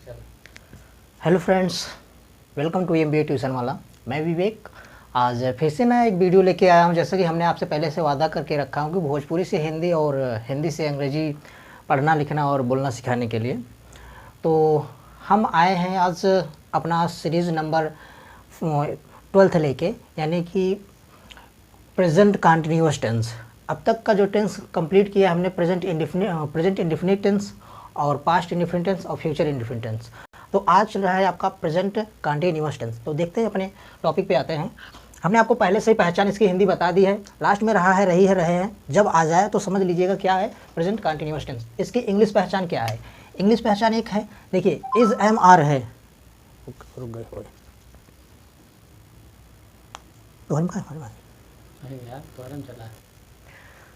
Hello friends, welcome to MBA tuition वाला। मैं विवेक आज फिर से नया एक वीडियो लेके आया हूं। जैसे कि हमने आपसे पहले से वादा करके रखा हूं कि भोजपुरी से हिंदी और हिंदी से अंग्रेजी पढ़ना लिखना और बोलना सिखाने के लिए तो हम आए हैं आज अपना सीरीज़ नंबर 12th लेके, यानी कि प्रेजेंट कंटिन्यूअस टेंस। अब तक का जो टेंस कंप्लीट किया हमने प्रेजेंट इंडेफिनिट टेंस और पास्ट इंडेफिनिट टेंस और फ्यूचर इंडेफिनिट टेंस। तो आज चल रहा है आपका प्रेजेंट कंटिन्यूअस टेंस। तो देखते हैं, अपने टॉपिक पे आते हैं। हमने आपको पहले से ही पहचान इसकी हिंदी बता दी है, लास्ट में रहा है, रही है, रहे हैं। जब आ जाए तो समझ लीजिएगा क्या है प्रेजेंट कंटिन्यूअस टेंस। इसकी इंग्लिश पहचान क्या है? इंग्लिश पहचान एक है, देखिए, इज एम आर है। रुक गए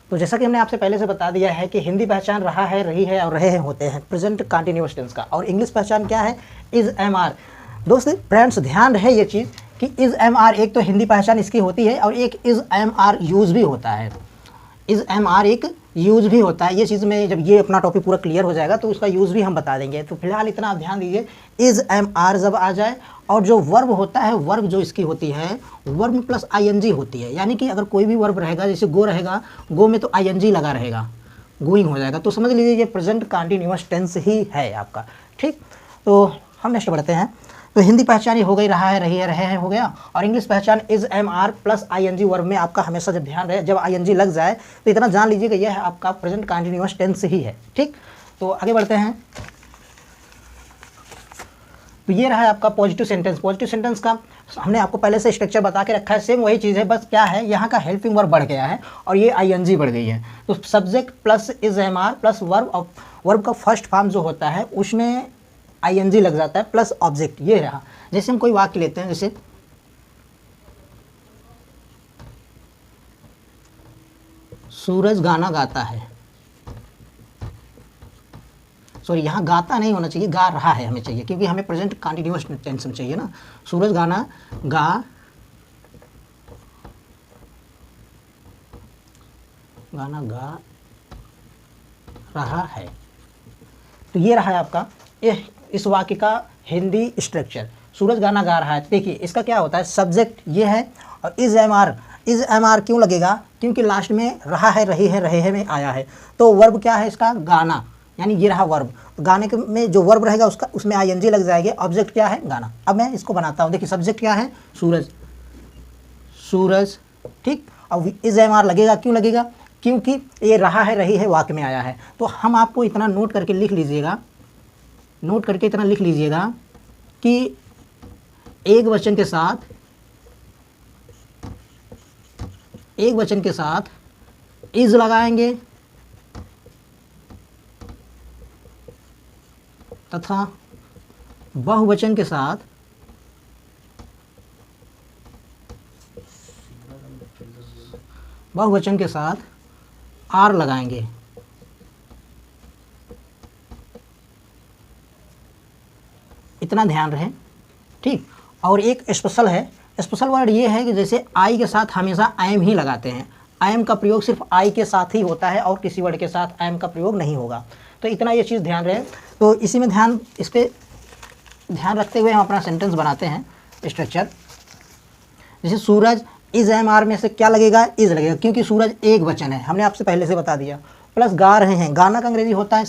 तो जैसा कि हमने आपसे पहले से बता दिया है कि हिंदी पहचान रहा है, रही है और रहे हैं होते हैं प्रेजेंट कंटिन्यूअस टेंस का, और इंग्लिश पहचान क्या है? Is am are. दोस्त फ्रेंड्स, ध्यान रहे ये चीज़ कि इज एम आर एक तो हिंदी पहचान इसकी होती है और एक इज एम आर यूज़ भी होता है। इज एम आर एक यूज़ भी होता है। ये चीज़ में जब ये अपना टॉपिक पूरा क्लियर हो जाएगा तो उसका यूज़ भी हम बता देंगे। तो फिलहाल इतना आप ध्यान दीजिए, इज एम आर जब आ जाए और जो वर्ब होता है, वर्ब जो इसकी होती है वर्ब प्लस आईएनजी होती है। यानी कि अगर कोई भी वर्ब रहेगा, जैसे गो रहेगा, गो में तो आईएनजी लगा रहेगा, गोइंग हो जाएगा, तो समझ लीजिए ये प्रेजेंट कंटिन्यूअस टेंस ही है आपका। ठीक, तो हम नेक्स्ट बढ़ते हैं। तो हिंदी पहचान ये हो गई, रहा है, रही है, रहे हैं हो गया। और इंग्लिश पहचान is am are plus ING verb में आपका हमेशा जब ध्यान रहे, जब आईएनजी लग जाए तो इतना जान लीजिएगा यह है आपका प्रेजेंट कंटिन्यूअस टेंस ही है। ठीक, तो आगे बढ़ते हैं। तो ये रहा है आपका पॉजिटिव सेंटेंस। पॉजिटिव सेंटेंस का हमने आपको पहले से स्ट्रक्चर बता के रखा है, सेम वही चीज़ है, बस क्या है यहाँ का हेल्पिंग वर्ब बढ़ गया है और ये आईएनजी बढ़ गई है। तो subject plus is am are plus verb, और वर्ब का फर्स्ट फॉर्म जो होता है उसमें आईएनजी लग जाता है प्लस ऑब्जेक्ट। ये रहा, जैसे हम कोई वाक्य लेते हैं, जैसे सूरज गाना गाता है। सॉरी, यहाँ गाता नहीं होना चाहिए, गा रहा है हमें चाहिए, क्योंकि हमें प्रेजेंट कंटिन्यूअस टेंस में चाहिए ना। सूरज गाना गा रहा है। तो ये रहा है आपका इस वाक्य का हिंदी स्ट्रक्चर। सूरज गाना गा रहा है। देखिए इसका क्या होता है, सब्जेक्ट ये है और इज एम आर क्यों लगेगा? क्योंकि लास्ट में रहा है, रही है, रहे हैं में आया है। तो वर्ब क्या है इसका? गाना, यानी ये रहा वर्ब। गाने के में जो वर्ब रहेगा उसका उसमें आईएनजी लग जाएगी। ऑब्जेक्ट क्या है? गाना। अब मैं इसको बनाता हूँ। देखिए सब्जेक्ट क्या है? सूरज। ठीक, अब इज एम आर लगेगा, क्यों लगेगा? क्योंकि ये रहा है, रही है वाक्य में आया है। तो हम आपको इतना नोट करके लिख लीजिएगा, इतना लिख लीजिएगा कि एक वचन के साथ इज लगाएंगे तथा बहुवचन के साथ आर लगाएंगे। इतना ध्यान रहे। ठीक, और एक स्पेशल वर्ड ये है कि जैसे आई के साथ हमेशा आई एम ही लगाते हैं। आई एम का प्रयोग सिर्फ आई के साथ ही होता है और किसी वर्ड के साथ आई एम का प्रयोग नहीं होगा। तो इतना ये चीज़ ध्यान रहे। तो इसी में इस पर ध्यान रखते हुए हम अपना सेंटेंस बनाते हैं स्ट्रक्चर। जैसे सूरज, इज एम आर में से क्या लगेगा? इज लगेगा, क्योंकि सूरज एक वचन है, हमने आपसे पहले से बता दिया। प्लस गा रहे हैं, गाना का अंग्रेजी होता है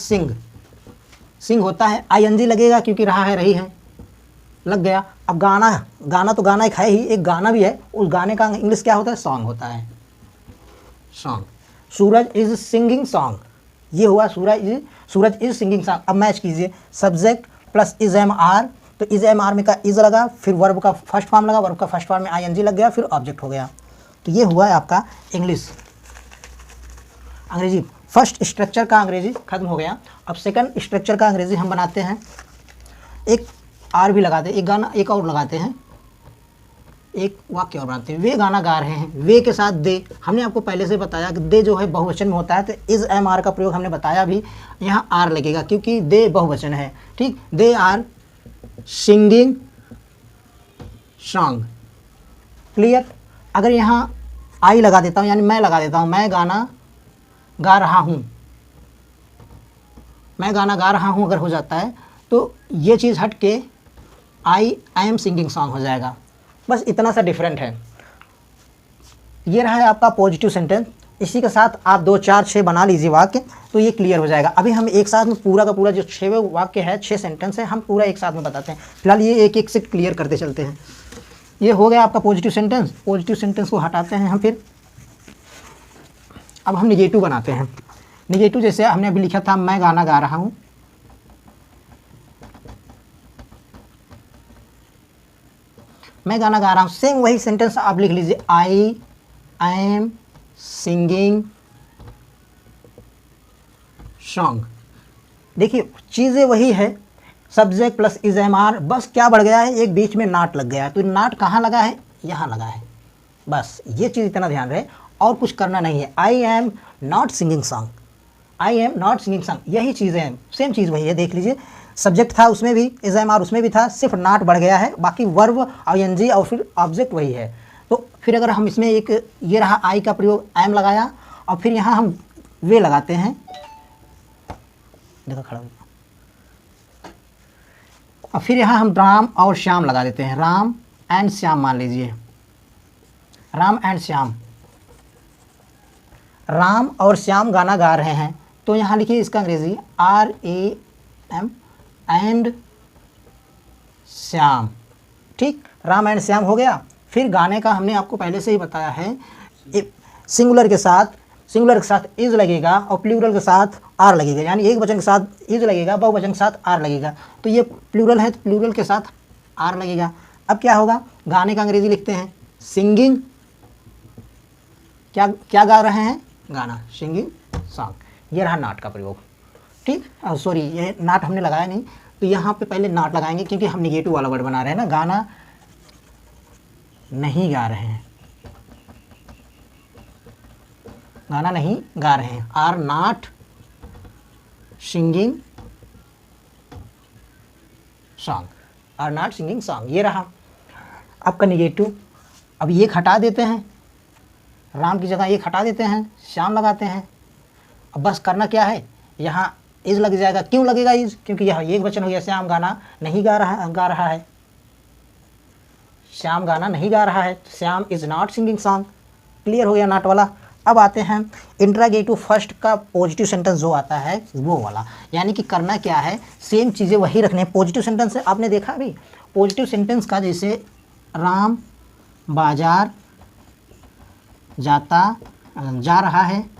सिंग होता है। आईएनजी लगेगा क्योंकि रहा है, रही है, लग गया। अब गाना तो गाना एक है ही, एक गाना भी है, उस गाने का इंग्लिश क्या होता है? सॉन्ग होता है, song. Suraj is singing song, ये हुआ सूरज इज सिंगिंग सॉन्ग। अब मैच कीजिए, subject plus is am are, तो इज एम आर में का इज लगा, फिर वर्ब का फर्स्ट फॉर्म लगा, वर्ब का फर्स्ट फॉर्म में आईएनजी लग गया, फिर ऑब्जेक्ट हो गया। तो ये हुआ है आपका अंग्रेजी। फर्स्ट स्ट्रक्चर का अंग्रेजी खत्म हो गया। अब सेकंड स्ट्रक्चर का अंग्रेजी हम बनाते हैं। एक आर भी लगाते हैं, एक और लगाते हैं, एक वाक्य और बनाते हैं। वे गाना गा रहे हैं, वे के साथ दे। हमने आपको पहले से बताया कि दे जो है बहुवचन में होता है, तो इज एम आर का प्रयोग हमने बताया भी, यहाँ आर लगेगा क्योंकि दे बहुवचन है। ठीक, they are singing song. Clear? अगर यहाँ आई लगा देता हूँ, यानी मैं लगा देता हूँ, मैं गाना गा रहा हूँ, अगर हो जाता है तो ये चीज़ हट के आई एम सिंगिंग सॉन्ग हो जाएगा। बस इतना सा डिफरेंट है। ये रहा है आपका पॉजिटिव सेंटेंस। इसी के साथ आप 2 4 6 बना लीजिए वाक्य, तो ये क्लियर हो जाएगा। अभी हम एक साथ में पूरा का पूरा जो 6 वाक्य है, 6 सेंटेंस है, हम पूरा एक साथ में बताते हैं। फिलहाल ये एक एक से क्लियर करते चलते हैं। ये हो गया आपका पॉजिटिव सेंटेंस। पॉजिटिव सेंटेंस को हटाते हैं हम। फिर अब हम निगेटिव बनाते हैं। निगेटिव जैसे हमने अभी लिखा था, मैं गाना गा रहा हूँ। मैं गाना गा रहा हूँ, सेम वही सेंटेंस आप लिख लीजिए, आई एम सिंगिंग सॉन्ग। देखिए चीज़ें वही है, subject plus is am are, बस क्या बढ़ गया है, एक बीच में नाट लग गया है। तो नाट कहाँ लगा है, यहाँ लगा है। बस ये चीज़ इतना ध्यान रहे, और कुछ करना नहीं है। I am not singing song, I am not singing song, यही चीज़ें हैं, सेम चीज़ वही है। देख लीजिए, सब्जेक्ट था उसमें भी, इज एम आर उसमें भी था, सिर्फ नाट बढ़ गया है, बाकी वर्ब आई एन जी और फिर ऑब्जेक्ट वही है। तो फिर अगर हम इसमें एक ये रहा आई का प्रयोग, एम लगाया, और फिर यहाँ हम वे लगाते हैं। देखो खड़ा, और फिर यहाँ हम राम और श्याम लगा देते हैं। राम एंड श्याम मान लीजिए, राम एंड श्याम, राम और श्याम गाना गा रहे हैं। तो यहाँ लिखिए इसका अंग्रेजी R A M and Shyam. ठीक, राम एंड श्याम हो गया। फिर गाने का हमने आपको पहले से ही बताया है, सिंगुलर के साथ इज लगेगा और प्लूरल के साथ आर लगेगा, यानी एक वचन के साथ इज लगेगा, बहुवचन के साथ आर लगेगा। तो ये प्लूरल है तो प्लूरल के साथ आर लगेगा। अब क्या होगा, गाने का अंग्रेजी लिखते हैं सिंगिंग, क्या गा रहे हैं, गाना, सिंगिंग सॉन्ग। ये रहा नाट का प्रयोग। ठीक, सॉरी ये नाट हमने लगाया नहीं, तो यहाँ पे पहले नाट लगाएंगे क्योंकि हम निगेटिव वाला वर्ड बना रहे हैं ना। गाना नहीं गा रहे हैं, गाना नहीं गा रहे हैं, are not singing song, are not singing song. ये रहा आपका निगेटिव। अब ये हटा देते हैं, राम की जगह ये हटा देते हैं, श्याम लगाते हैं। अब बस करना क्या है, यहाँ इज लग जाएगा। क्यों लगेगा इज, क्योंकि यह एक वचन हो गया, श्याम गाना नहीं गा रहा है, श्याम गाना नहीं गा रहा है, Shyam is not singing song. Clear हो गया नाट वाला। अब आते हैं इंट्रागेटिव फर्स्ट का पॉजिटिव सेंटेंस जो आता है वो वाला, यानी कि करना क्या है, सेम चीज़ें वही रखने। पॉजिटिव सेंटेंस है, आपने देखा अभी पॉजिटिव सेंटेंस का, जैसे राम बाजार जा रहा है,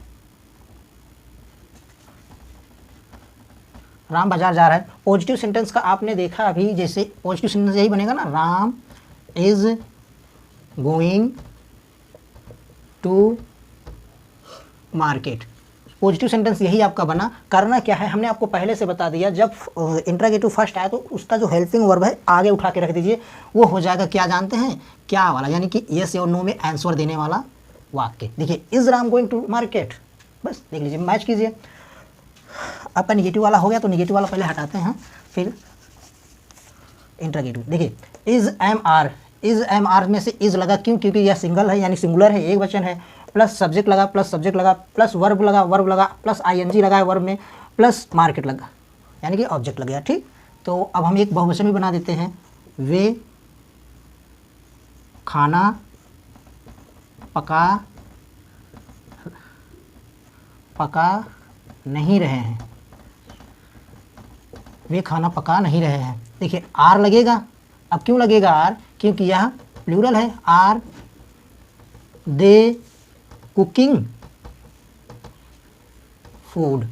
राम बाजार जा रहा है। पॉजिटिव सेंटेंस का आपने देखा अभी, जैसे पॉजिटिव सेंटेंस यही बनेगा ना, Ram is going to market. Positive sentence यही आपका बना। करना क्या है, हमने आपको पहले से बता दिया, जब इंट्रागेटिव फर्स्ट आया तो उसका जो हेल्पिंग वर्ब है आगे उठा के रख दीजिए, वो हो जाएगा क्या जानते हैं, क्या वाला, यानी कि यस और नो में आंसर देने वाला वाक्य। देखिए is Ram going to market, बस देख लीजिए, मैच कीजिए। आपका निगेटिव वाला हो गया, तो निगेटिव वाला पहले हटाते हैं, फिर इंट्रागेटिव। देखिए इज एम आर में से इज लगा, क्यों, क्योंकि यह सिंगल है, यानी सिंगुलर है, एक वचन है, प्लस सब्जेक्ट लगा, प्लस वर्ब लगा, प्लस आईएनजी लगा है वर्ब में, प्लस मार्केट लगा, यानी कि ऑब्जेक्ट लग गया। ठीक, तो अब हम एक बहुवचन भी बना देते हैं, वे खाना पका नहीं रहे हैं, वे खाना पका नहीं रहे हैं। देखिए आर लगेगा। अब क्यों लगेगा आर, क्योंकि यह प्लूरल है, आर दे कुकिंग फूड।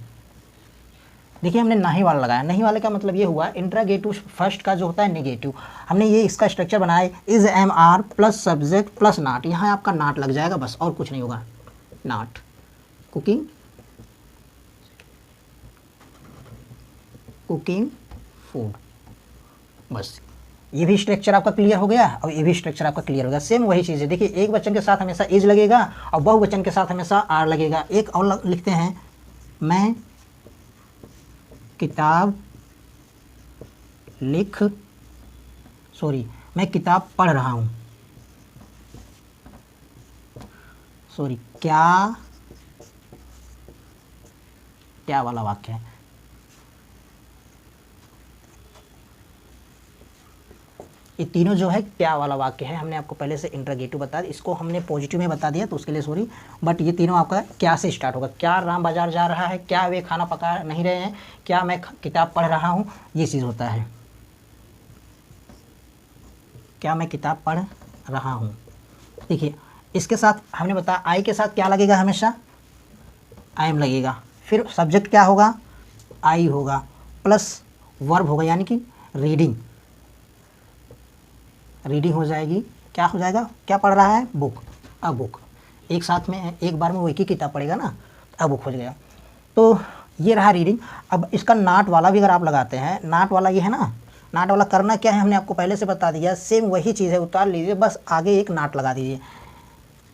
देखिए हमने नहीं वाला लगाया, नहीं वाले का मतलब ये हुआ, इंट्रागेटिव फर्स्ट का जो होता है नेगेटिव, हमने ये इसका स्ट्रक्चर बनाया, is am are plus subject plus not. यहाँ आपका नाट लग जाएगा, बस और कुछ नहीं होगा, नाट, कुकिंग फूड, बस। ये भी स्ट्रक्चर आपका क्लियर हो गया और ये भी स्ट्रक्चर आपका क्लियर हो गया। सेम वही चीज़ है। देखिए एक वचन के साथ हमेशा इज लगेगा और बहुवचन के साथ हमेशा आर लगेगा। एक और लिखते हैं, मैं किताब पढ़ रहा हूँ, क्या वाला वाक्य है, ये तीनों जो है क्या वाला वाक्य है, हमने आपको पहले से इंट्रोगेटिव बता दिया, इसको हमने पॉजिटिव में बता दिया तो उसके लिए सॉरी, बट ये तीनों आपका क्या से स्टार्ट होगा, क्या राम बाजार जा रहा है, क्या वे खाना पका नहीं रहे हैं, क्या मैं किताब पढ़ रहा हूँ, ये चीज़ होता है, क्या मैं किताब पढ़ रहा हूँ। देखिए इसके साथ हमने बताया आई के साथ क्या लगेगा, हमेशा आई एम लगेगा, फिर सब्जेक्ट क्या होगा, आई होगा, प्लस वर्ब होगा यानी कि रीडिंग, रीडिंग हो जाएगी, क्या हो जाएगा, क्या पढ़ रहा है, बुक, अ बुक, एक साथ में एक बार में वो एक ही किताब पढ़ेगा ना, अ बुक हो जाएगा। तो ये रहा रीडिंग। अब इसका नाट वाला भी अगर आप लगाते हैं, नाट वाला ये है ना, नाट वाला करना क्या है हमने आपको पहले से बता दिया, सेम वही चीज़ है, उतार लीजिए, बस आगे एक नाट लगा दीजिए।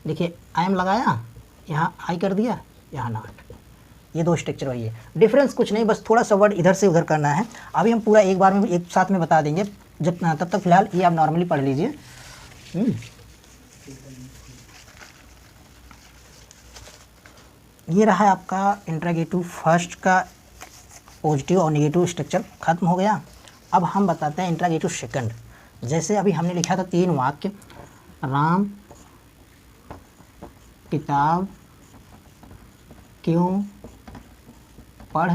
देखिए आई एम लगाया, यहाँ आई कर दिया, यहाँ नाट, ये दो स्ट्रक्चर वही है, डिफरेंस कुछ नहीं, बस थोड़ा सा वर्ड इधर से उधर करना है। अभी हम पूरा एक बार में एक साथ में बता देंगे, जब तब तक फिलहाल ये आप नॉर्मली पढ़ लीजिए। ये रहा आपका इंट्रोगेटिव फर्स्ट का पॉजिटिव और नेगेटिव स्ट्रक्चर खत्म हो गया। अब हम बताते हैं इंट्रोगेटिव सेकंड। जैसे अभी हमने लिखा था 3 वाक्य, राम किताब क्यों पढ़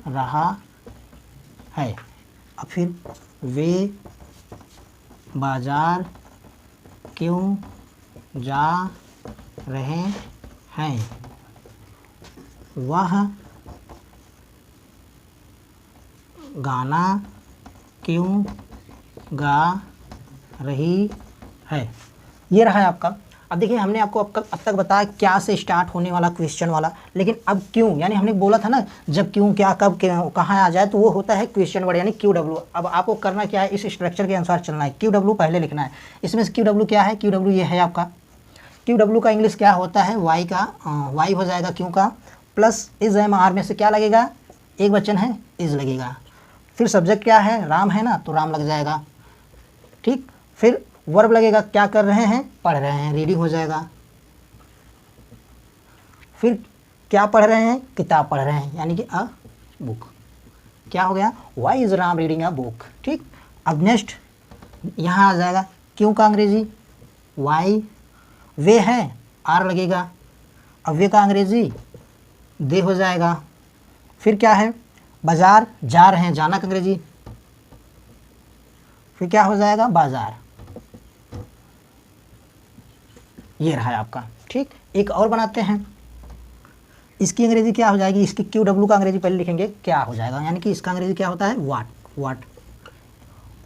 रहा है, अब फिर वे बाजार क्यों जा रहे हैं, वह गाना क्यों गा रही है। ये रहा है आपका। अब देखिए हमने आपको अब तक बताया क्या से स्टार्ट होने वाला क्वेश्चन वाला, लेकिन अब क्यों, यानी हमने बोला था ना जब क्यों क्या कब कहाँ आ जाए तो वो होता है क्वेश्चन वर्ड यानी क्यू डब्ल्यू। अब आपको करना क्या है, इस स्ट्रक्चर के अनुसार चलना है, क्यू डब्ल्यू पहले लिखना है। इसमें से क्यू डब्ल्यू क्या है, क्यू डब्ल्यू ये है आपका, क्यू डब्ल्यू का इंग्लिश क्या होता है, वाई का, वाई हो जाएगा क्यों का, प्लस इज एम आर में से क्या लगेगा, एक वचन है इज लगेगा, फिर सब्जेक्ट क्या है, राम है ना तो राम लग जाएगा, ठीक, फिर वर्ब लगेगा, क्या कर रहे हैं, पढ़ रहे हैं, रीडिंग हो जाएगा, फिर क्या पढ़ रहे हैं, किताब पढ़ रहे हैं यानी कि अ बुक, क्या हो गया, why is Ram reading a book, ठीक। अब नेक्स्ट यहाँ आ जाएगा क्यों का अंग्रेजी वाई, वे है आर लगेगा, अब वे का अंग्रेजी दे हो जाएगा, फिर क्या है, बाजार जा रहे हैं, जाना का अंग्रेजी, फिर क्या हो जाएगा, बाजार, ये रहा है आपका, ठीक। एक और बनाते हैं, इसकी अंग्रेजी क्या हो जाएगी, इसकी क्यू डब्ल्यू का अंग्रेजी पहले लिखेंगे क्या हो जाएगा, यानी कि इसका अंग्रेजी क्या होता है, वाट, वाट,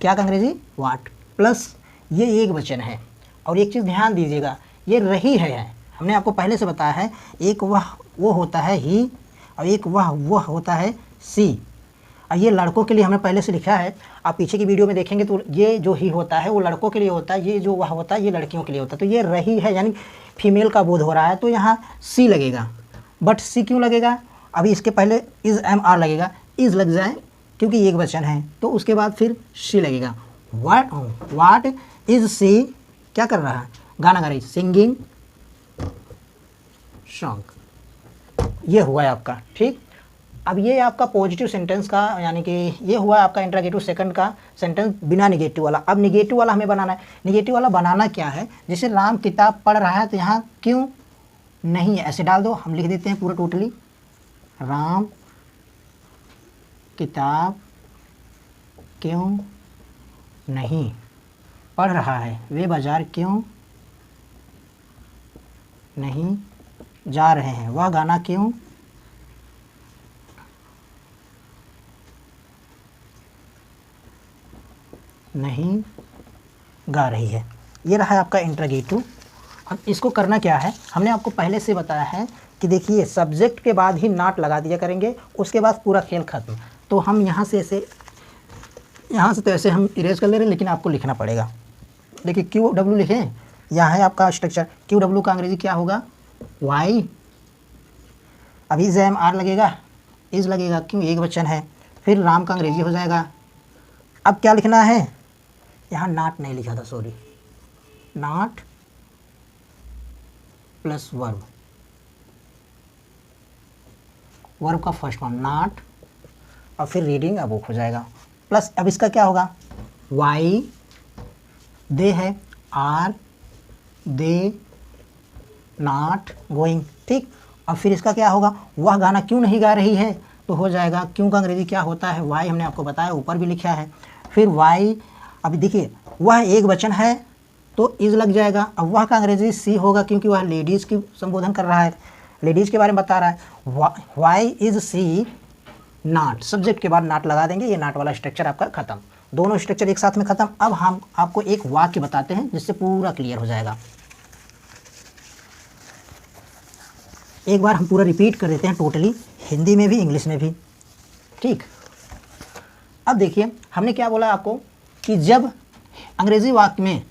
क्या का अंग्रेजी वाट, प्लस ये एक वचन है। और एक चीज़ ध्यान दीजिएगा, ये रही है, हमने आपको पहले से बताया है, एक वह वो होता है ही और एक वह होता है सी। और ये लड़कों के लिए हमने पहले से लिखा है, आप पीछे की वीडियो में देखेंगे तो ये जो ही होता है वो लड़कों के लिए होता है, ये जो वह होता है ये लड़कियों के लिए होता है। तो ये रही है यानी फीमेल का बोध हो रहा है तो यहाँ सी लगेगा, बट सी क्यों लगेगा, अभी इसके पहले इज़ एम आर लगेगा, इज़ लग जाए क्योंकि एक वचन है, तो उसके बाद फिर सी लगेगा। वाट इज़ सी क्या कर रहा है, गाना गा रही, सिंगिंग सॉन्ग, ये हुआ है आपका, ठीक। अब ये आपका पॉजिटिव सेंटेंस का यानी कि ये हुआ आपका इंट्रोगेटिव सेकंड का सेंटेंस बिना निगेटिव वाला। अब निगेटिव वाला हमें बनाना है। निगेटिव वाला बनाना क्या है, जैसे राम किताब पढ़ रहा है तो यहाँ क्यों नहीं है ऐसे डाल दो, हम लिख देते हैं पूरा टोटली, राम किताब क्यों नहीं पढ़ रहा है, वे बाजार क्यों नहीं जा रहे हैं, वह गाना क्यों नहीं गा रही है। ये रहा है आपका इंट्रोगेटिव। अब इसको करना क्या है, हमने आपको पहले से बताया है कि देखिए सब्जेक्ट के बाद ही नाट लगा दिया करेंगे, उसके बाद पूरा खेल खत्म। तो हम यहाँ से ऐसे, यहाँ से तो ऐसे हम इरेज कर ले रहे हैं, लेकिन आपको लिखना पड़ेगा। देखिए क्यू डब्ल्यू लिखें, यहाँ है आपका स्ट्रक्चर, क्यू डब्ल्यू का अंग्रेजी क्या होगा, वाई, अभी इज एम आर लगेगा, इज लगेगा क्यों एक वचन है, फिर राम का अंग्रेजी हो जाएगा। अब क्या लिखना है, यहाँ नाट नहीं लिखा था, सॉरी, नाट प्लस वर्ब, वर्ब का फर्स्ट वन नाट, और फिर रीडिंग अब बुक हो जाएगा, प्लस अब इसका क्या होगा, वाई, दे है, आर दे नॉट गोइंग, ठीक। अब फिर इसका क्या होगा, वह गाना क्यों नहीं गा रही है, तो हो जाएगा क्यों का अंग्रेजी क्या होता है, वाई हमने आपको बताया, ऊपर भी लिखा है। फिर वाई, अभी देखिए वह एक वचन है तो इज लग जाएगा। अब वह का अंग्रेजी सी होगा क्योंकि वह लेडीज़ की संबोधन कर रहा है, लेडीज़ के बारे में बता रहा है। वाई इज सी नॉट, सब्जेक्ट के बाद नॉट लगा देंगे, ये नॉट वाला स्ट्रक्चर आपका खत्म, दोनों स्ट्रक्चर एक साथ में खत्म। अब हम आपको एक वाक्य बताते हैं जिससे पूरा क्लियर हो जाएगा। एक बार हम पूरा रिपीट कर देते हैं टोटली, हिंदी में भी इंग्लिश में भी, ठीक। अब देखिए हमने क्या बोला आपको कि जब अंग्रेजी वाक्य में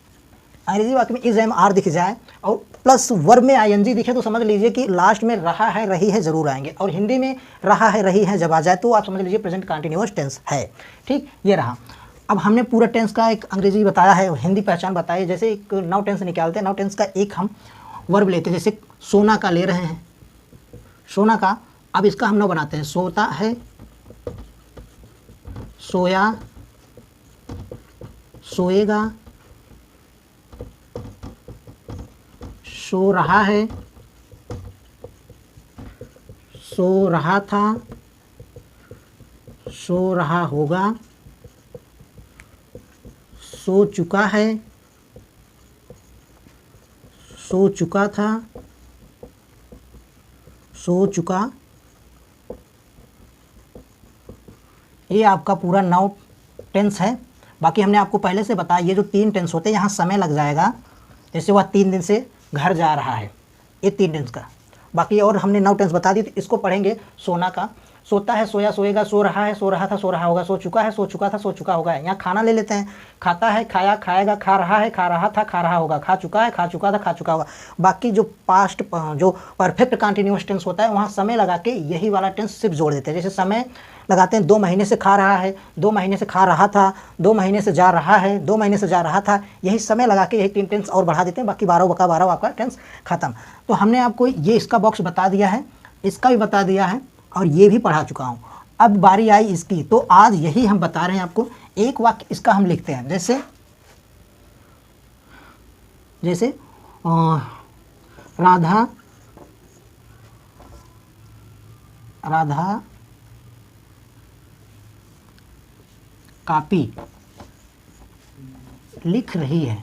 इज एम आर दिख जाए और प्लस वर्ब में आईएनजी दिखे तो समझ लीजिए कि लास्ट में रहा है रही है जरूर आएंगे, और हिंदी में रहा है रही है जब आ जाए तो आप समझ लीजिए प्रेजेंट कंटिन्यूअस टेंस है, ठीक। ये रहा। अब हमने पूरा टेंस का एक अंग्रेजी बताया है, हिंदी पहचान बताई। जैसे एक नाउ टेंस निकालते हैं, नाउ टेंस का एक हम वर्ब लेते हैं, जैसे सोना का ले रहे हैं, सोना का। अब इसका हम नाउ बनाते हैं, सोता है, सोया, सोएगा, सो रहा है, सो रहा था, सो रहा होगा, सो चुका है, सो चुका था, सो चुका। ये आपका पूरा नाउ टेंस है। बाकी हमने आपको पहले से बताया ये जो 3 टेंस होते हैं यहाँ समय लग जाएगा, जैसे वह 3 दिन से घर जा रहा है, ये 3 टेंस का। बाकी और हमने नाउ टेंस बता दी, तो इसको पढ़ेंगे। सोना का, सोता है, सोया, सोएगा, सो रहा है, सो रहा था, सो रहा होगा, सो चुका है, सो चुका था, सो चुका होगा। यहाँ खाना ले लेते हैं, खाता है, खाया, खाएगा, खा रहा है, खा रहा था, खा रहा होगा, खा चुका है, खा चुका था, खा चुका होगा। बाकी जो पास्ट जो परफेक्ट कंटिन्यूअस टेंस होता है वहाँ समय लगा के यही वाला टेंस सिर्फ जोड़ देते हैं। जैसे समय लगाते हैं, 2 महीने से खा रहा है, 2 महीने से खा रहा था, 2 महीने से जा रहा है, 2 महीने से जा रहा था, यही समय लगा के यही 3 टेंस और बढ़ा देते हैं। बाकी 12 का 12 आपका टेंस खत्म। तो हमने आपको ये इसका बॉक्स बता दिया है, इसका भी बता दिया है, और ये भी पढ़ा चुका हूँ। अब बारी आई इसकी, तो आज यही हम बता रहे हैं आपको। एक वाक्य इसका हम लिखते हैं, जैसे राधा कॉपी लिख रही है।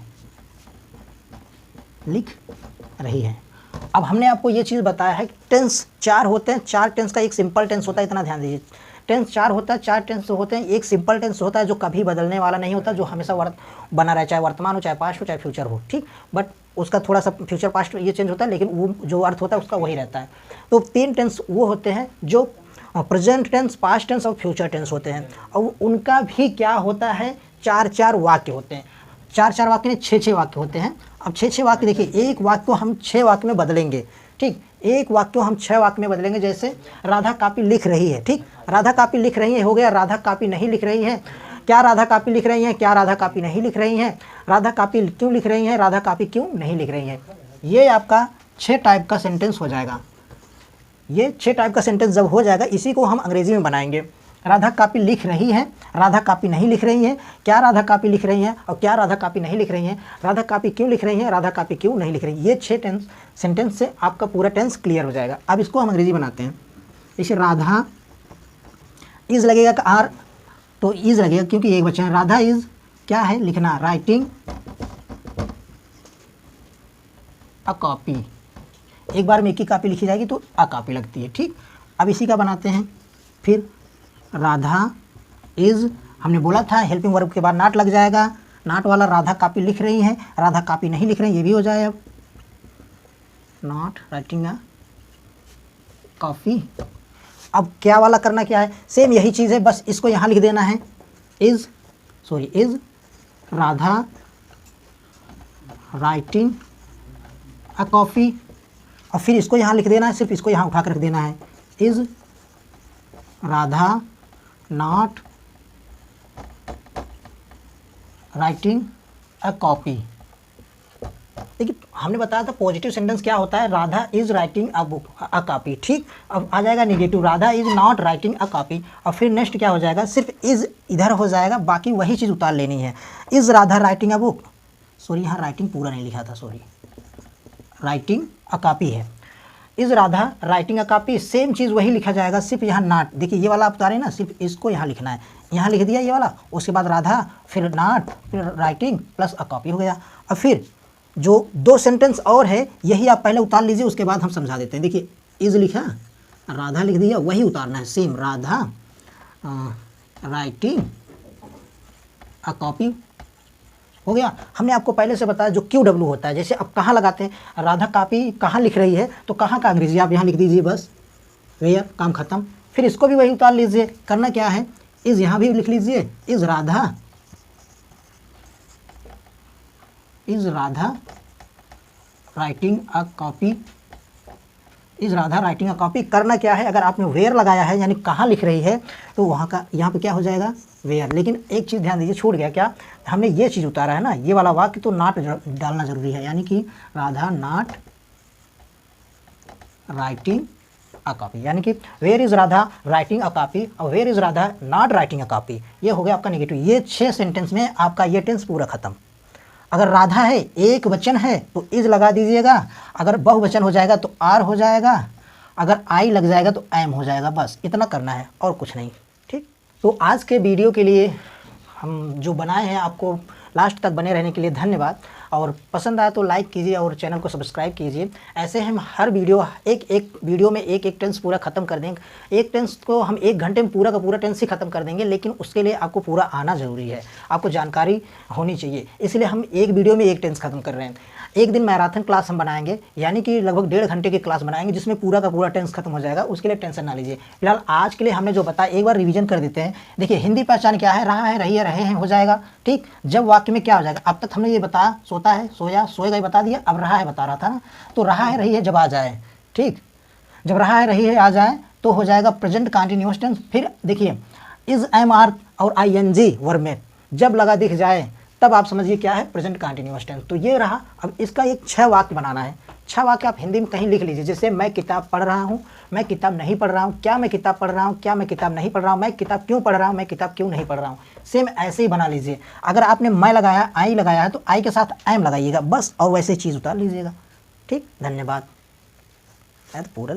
अब हमने आपको ये चीज़ बताया है कि टेंस 4 होते हैं, 4 टेंस का एक सिंपल टेंस होता है, इतना ध्यान दीजिए। टेंस 4 होता है, 4 टेंस होते हैं। एक सिंपल टेंस होता है जो कभी बदलने वाला नहीं होता, जो हमेशा बना रहे, चाहे वर्तमान हो, चाहे पास्ट हो, चाहे फ्यूचर हो, ठीक। बट उसका थोड़ा सा फ्यूचर पास्ट ये चेंज होता है, लेकिन वो जो अर्थ होता है उसका वही रहता है। तो 3 टेंस वो होते हैं जो प्रेजेंट टेंस, पास्ट टेंस और फ्यूचर टेंस होते हैं, और उनका भी क्या होता है, 4-4 वाक्य होते हैं। 4-4 वाक्य नहीं, 6-6 वाक्य होते हैं। अब 6-6 वाक्य देखिए, एक वाक्य को हम 6 वाक्य में बदलेंगे, ठीक। एक वाक्य को हम 6 वाक्य में बदलेंगे। जैसे राधा कॉपी लिख रही है, ठीक। राधा कॉपी लिख रही है हो गया, राधा कॉपी नहीं लिख रही है। क्या राधा कॉपी लिख रही हैं, क्या राधा कॉपी नहीं लिख रही हैं, राधा कॉपी क्यों लिख रही हैं, राधा कॉपी क्यों नहीं लिख रही हैं। ये आपका 6 टाइप का सेंटेंस हो जाएगा। ये 6 टाइप का सेंटेंस जब हो जाएगा, इसी को हम अंग्रेजी में बनाएंगे। राधा कॉपी लिख रही है, राधा कॉपी नहीं लिख रही है, क्या राधा कॉपी लिख रही हैं, और क्या राधा कॉपी नहीं लिख रही हैं, राधा कॉपी क्यों लिख रही हैं, राधा कॉपी क्यों नहीं लिख रही है। ये 6 सेंटेंस से आपका पूरा टेंस क्लियर हो जाएगा। अब इसको हम अंग्रेजी बनाते हैं। जैसे राधा इज लगेगा कि आर, तो इज लगेगा क्योंकि एक बच्चा है। राधा इज क्या है, लिखना, राइटिंग अ कॉपी। एक बार में एक ही कॉपी लिखी जाएगी तो अ कॉपी लगती है, ठीक। अब इसी का बनाते हैं। फिर राधा इज, हमने बोला था हेल्पिंग वर्ब के बाद नॉट लग जाएगा, नॉट वाला राधा कॉपी लिख रही है, राधा कॉपी नहीं लिख रही है, ये भी हो जाए। अब नॉट राइटिंग अ कॉफी। अब क्या वाला करना क्या है, सेम यही चीज़ है, बस इसको यहाँ लिख देना है, is Radha writing a coffee. और फिर इसको यहाँ लिख देना है, सिर्फ इसको यहाँ उठा कर रख देना है, is Radha not writing a copy. देखिए हमने बताया था पॉजिटिव सेंटेंस क्या होता है, Radha is writing a book a copy, ठीक। अब आ जाएगा negative, Radha is not writing a copy. और फिर नेक्स्ट क्या हो जाएगा, सिर्फ इज इधर हो जाएगा, बाकी वही चीज़ उतार लेनी है। Is Radha writing a book, sorry यहाँ राइटिंग पूरा नहीं लिखा था, सॉरी, राइटिंग अ कॉपी है। Is Radha writing a copy, same चीज़ वही लिखा जाएगा, सिर्फ यहाँ नॉट, देखिए ये वाला आप उतारे ना, सिर्फ इसको यहाँ लिखना है, यहाँ लिख दिया ये वाला, उसके बाद राधा, फिर नॉट, फिर राइटिंग प्लस अ कॉपी हो गया। अब फिर जो 2 सेंटेंस और है यही आप पहले उतार लीजिए, उसके बाद हम समझा देते हैं। देखिए इज़ लिखा, राधा लिख दिया, वही उतारना है same, Radha writing a copy हो गया। हमने आपको पहले से बताया जो QW होता है, जैसे अब कहाँ लगाते हैं, राधा कॉपी कहाँ लिख रही है तो कहाँ का अंग्रेजी आप यहाँ लिख दीजिए, बस वेयर, काम खत्म। फिर इसको भी वही उतार लीजिए, करना क्या है, इज़ यहाँ भी लिख लीजिए, is Radha writing a copy, is Radha writing a copy. करना क्या है, अगर आपने वेयर लगाया है यानी कहाँ लिख रही है तो वहाँ का यहाँ पे क्या हो जाएगा, वेयर। लेकिन एक चीज़ ध्यान दीजिए, छूट गया क्या, हमने ये चीज़ उतारा है ना, ये वाला वाक्य तो नॉट डालना ज़रूरी है, यानी कि Radha not writing a copy, यानी कि where is Radha writing a copy और where is Radha not writing a copy. ये हो गया आपका नेगेटिव। ये 6 सेंटेंस में आपका ये टेंस पूरा खत्म। अगर राधा है, एक वचन है तो इज लगा दीजिएगा, अगर बहुवचन हो जाएगा तो आर हो जाएगा, अगर आई लग जाएगा तो एम हो जाएगा, बस इतना करना है और कुछ नहीं। ठीक, तो आज के वीडियो के लिए हम जो बनाए हैं, आपको लास्ट तक बने रहने के लिए धन्यवाद, और पसंद आया तो लाइक कीजिए और चैनल को सब्सक्राइब कीजिए। ऐसे हम हर वीडियो एक वीडियो में एक टेंस पूरा ख़त्म कर देंगे। एक टेंस को हम 1 घंटे में पूरा का पूरा टेंस ही ख़त्म कर देंगे, लेकिन उसके लिए आपको पूरा आना ज़रूरी है, आपको जानकारी होनी चाहिए, इसलिए हम एक वीडियो में एक टेंस ख़त्म कर रहे हैं। एक दिन मैराथन क्लास हम बनाएंगे, यानी कि लगभग 1.5 घंटे की क्लास बनाएंगे, जिसमें पूरा का पूरा टेंस खत्म हो जाएगा, उसके लिए टेंशन ना लीजिए। फिलहाल आज के लिए हमने जो बताया एक बार रिवीजन कर देते हैं। देखिए हिंदी पहचान क्या है, रहा है, रही है, रहे हैं हो जाएगा। ठीक, जब वाक्य में क्या हो जाएगा, अब तक हमने ये बताया, सोता है, सोया, सोएगा ये बता दिया, अब रहा है बता रहा था ना, तो रहा है रही है जब आ जाए, ठीक, जब रहा है रही है आ जाए तो हो जाएगा प्रेजेंट कंटिन्यूअस टेंस। फिर देखिए इज, एम, आर और ING वर्ब में जब लगा दिख जाए तब आप समझिए क्या है, प्रेजेंट कंटिन्यूअस टेंस। तो ये रहा। अब इसका एक 6 वाक्य बनाना है। 6 वाक्य आप हिंदी में कहीं लिख लीजिए, जैसे मैं किताब पढ़ रहा हूँ, मैं किताब नहीं पढ़ रहा हूँ, क्या मैं किताब पढ़ रहा हूँ, क्या मैं किताब नहीं पढ़ रहा हूँ, मैं किताब क्यों पढ़ रहा हूँ, मैं किताब क्यों नहीं पढ़ रहा हूँ। सेम ऐसे ही बना लीजिए। अगर आपने मैं लगाया, आई लगाया है तो आई के साथ एम लगाइएगा बस, और वैसे चीज़ उतार लीजिएगा। ठीक, धन्यवाद। पूरा